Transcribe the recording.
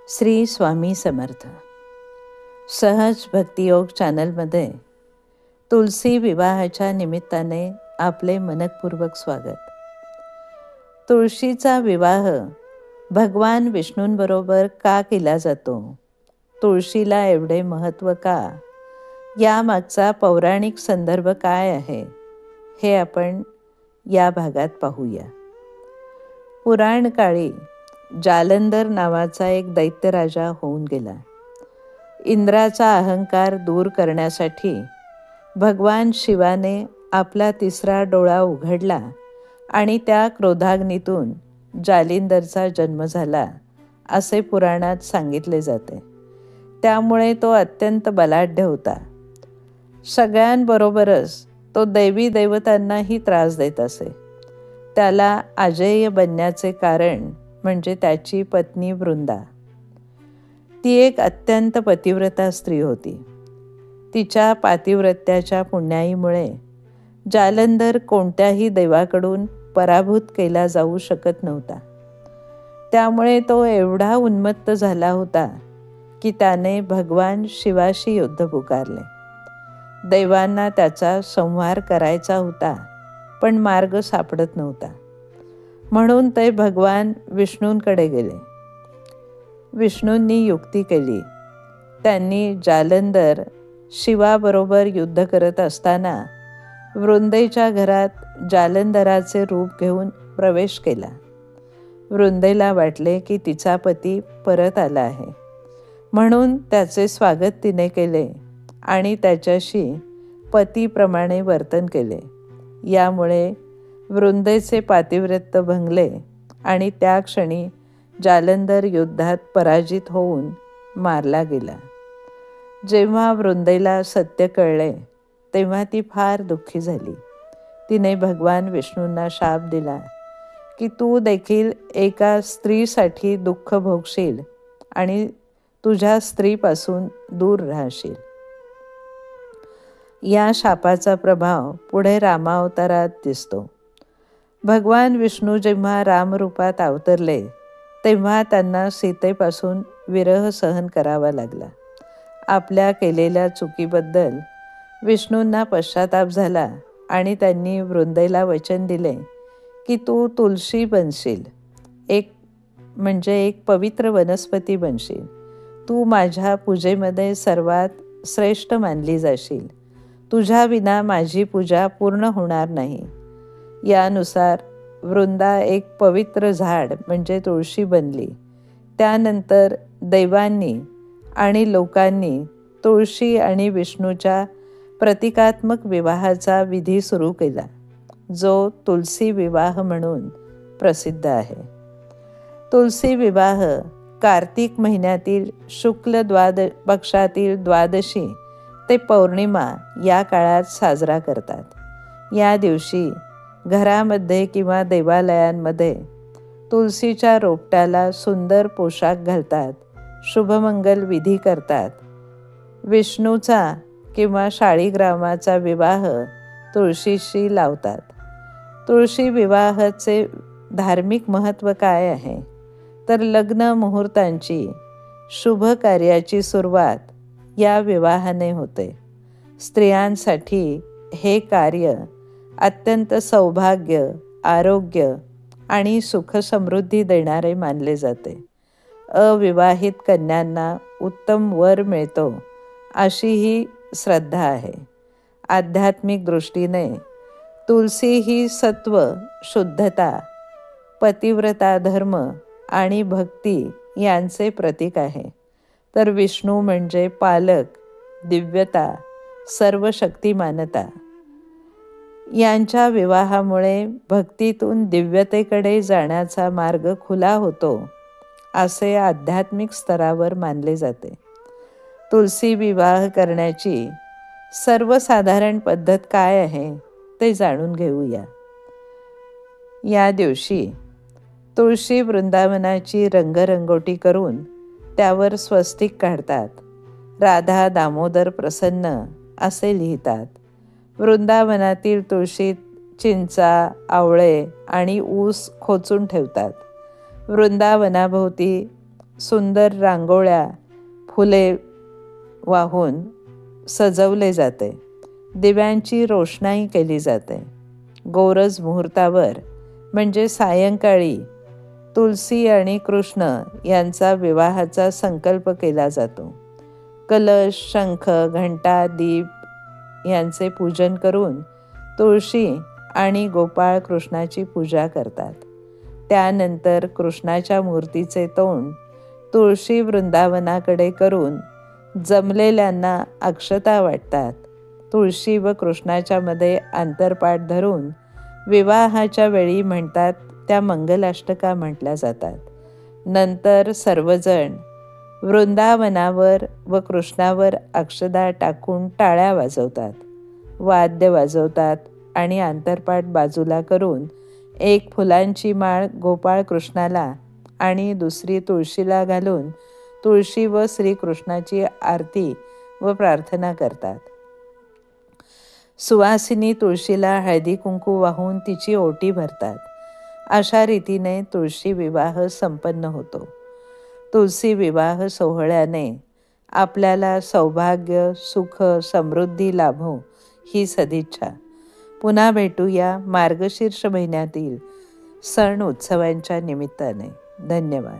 श्री स्वामी समर्थ. सहज भक्तियोग चॅनलमध्ये तुलसी विवाहाच्या निमित्ताने आपले मनःपूर्वक स्वागत. तुळशीचा विवाह भगवान विष्णूंबरोबर का केला जातो? तुळशीला एवढे महत्त्व का? यामागचा पौराणिक संदर्भ काय आहे हे आपण या भागात पाहूया. पुराण काळी जालंधर नावाचा एक दैत्यराजा होऊन गेला. इंद्राचा अहंकार दूर करण्यासाठी भगवान शिवाने आपला तिसरा डोळा उघडला आणि त्या क्रोधाग्नीतून जालिंदरचा जन्म झाला असे पुराणात सांगितले जाते. त्यामुळे तो अत्यंत बलाढ्य होता. सगळ्यांबरोबरच तो दैवी देवतांनाही त्रास देत असे. त्याला अजेय बनण्याचे कारण म्हणजे त्याची पत्नी वृंदा. ती एक अत्यंत पतिव्रता स्त्री होती. तिच्या पातिव्रत्याच्या पुण्याईमुळे जालंधर कोणत्याही देवाकडून पराभूत केला जाऊ शकत नव्हता. त्यामुळे तो एवढा उन्मत्त झाला होता की त्याने भगवान शिवाशी युद्ध पुकारले. देवांना त्याचा संहार करायचा होता, पण मार्ग सापडत नव्हता. म्हणून ते भगवान विष्णूंकडे गेले. विष्णूंनी युक्ती केली. त्यांनी जालंधर शिवाबरोबर युद्ध करत असताना वृंदेच्या घरात जालंधराचे रूप घेऊन प्रवेश केला. वृंदेला वाटले की तिचा पती परत आला आहे, म्हणून त्याचे स्वागत तिने केले आणि त्याच्याशी पतीप्रमाणे वर्तन केले. यामुळे वृंदेचे पातिव्रत्य भंगले आणि त्या क्षणी जालंधर युद्धात पराजित होऊन मारला गेला. जेव्हा वृंदेला सत्य कळले तेव्हा ती फार दुःखी झाली. तिने भगवान विष्णूंना शाप दिला की तू देखील एका स्त्रीसाठी दुःख भोगशील आणि तुझ्या स्त्रीपासून दूर राहशील. या शापाचा प्रभाव पुढे रामावतारात दिसतो. भगवान विष्णू जेव्हा रामरूपात अवतरले तेव्हा त्यांना सीतेपासून विरह सहन करावा लागला. आपल्या केलेल्या चुकीबद्दल विष्णूंना पश्चाताप झाला आणि त्यांनी वृंदेला वचन दिले की तू तुळशी बनशील, एक पवित्र वनस्पती बनशील. तू माझ्या पूजेमध्ये सर्वात श्रेष्ठ मानली जाशील. तुझ्या विना माझी पूजा पूर्ण होणार नाही. यानुसार वृंदा एक पवित्र झाड म्हणजे तुळशी बनली. त्यानंतर देवांनी आणि लोकांनी तुळशी आणि विष्णूच्या प्रतिकात्मक विवाहाचा विधी सुरू केला, जो तुलसी विवाह म्हणून प्रसिद्ध आहे. तुलसी विवाह कार्तिक महिन्यातील शुक्ल पक्षातील द्वादशी ते पौर्णिमा या काळात साजरा करतात. या दिवशी घरामध्ये किंवा देवालयांमध्ये तुळशीच्या रोपट्याला सुंदर पोशाख घालतात, शुभमंगल विधी करतात. विष्णूचा किंवा शाळीग्रामाचा विवाह तुळशीशी लावतात. तुळशी विवाहाचे धार्मिक महत्त्व काय आहे तर लग्न मुहूर्तांची शुभ कार्याची सुरुवात या विवाहाने होते. स्त्रियांसाठी हे कार्य अत्यंत सौभाग्य, आरोग्य आणि सुखसमृद्धी देणारे मानले जाते. अविवाहित कन्यांना उत्तम वर मिळतो अशी ही श्रद्धा आहे. आध्यात्मिक दृष्टीने तुलसी ही सत्व, शुद्धता, पतिव्रता धर्म आणि भक्ती यांचे प्रतीक आहे. तर विष्णू म्हणजे पालक, दिव्यता, सर्वशक्तिमानता. यांच्या विवाहामुळे भक्तीतून दिव्यतेकडे जाण्याचा मार्ग खुला होतो असे आध्यात्मिक स्तरावर मानले जाते. तुलसी विवाह करण्याची सर्वसाधारण पद्धत काय आहे ते जाणून घेऊया. या दिवशी तुळशी वृंदावनाची रंगरंगोटी करून त्यावर स्वस्तिक काढतात. राधा दामोदर प्रसन्न असे लिहितात. वृंदावनातील तुळशीत चिंचा, आवळे आणि ऊस खोचून ठेवतात. वृंदावनाभोवती सुंदर रांगोळ्या, फुले वाहून सजवले जाते. दिव्यांची रोषणाई केली जाते. गोरज मुहूर्तावर म्हणजे सायंकाळी तुलसी आणि कृष्ण यांचा विवाहाचा संकल्प केला जातो. कलश, शंख, घंटा, दीप यांचे पूजन करून तुळशी आणि गोपाळ कृष्णाची पूजा करतात. त्यानंतर कृष्णाच्या मूर्तीचे तोंड तुळशी वृंदावनाकडे करून जमलेल्यांना अक्षता वाटतात. तुळशी व कृष्णाच्या मध्ये आंतरपाठ धरून विवाहाच्या वेळी म्हणतात त्या मंगलाष्टका म्हटल्या जातात. नंतर सर्वजण वृंदावनावर व कृष्णावर अक्षता टाकून टाळ्या वाजवतात, वाद्य वाजवतात आणि आंतरपाठ बाजूला करून एक फुलांची माळ गोपाळ कृष्णाला आणि दुसरी तुळशीला घालून तुळशी व श्रीकृष्णाची आरती व प्रार्थना करतात. सुवासिनी तुळशीला हळदी कुंकू वाहून तिची ओटी भरतात. अशा रीतीने तुळशी विवाह संपन्न होतो. तुळशी विवाह सोहळ्याने आपल्याला सौभाग्य, सुख, समृद्धी लाभो ही सदिच्छा. पुन्हा भेटूया मार्गशीर्ष महिन्यातील सण उत्सवांच्या निमित्ताने. धन्यवाद.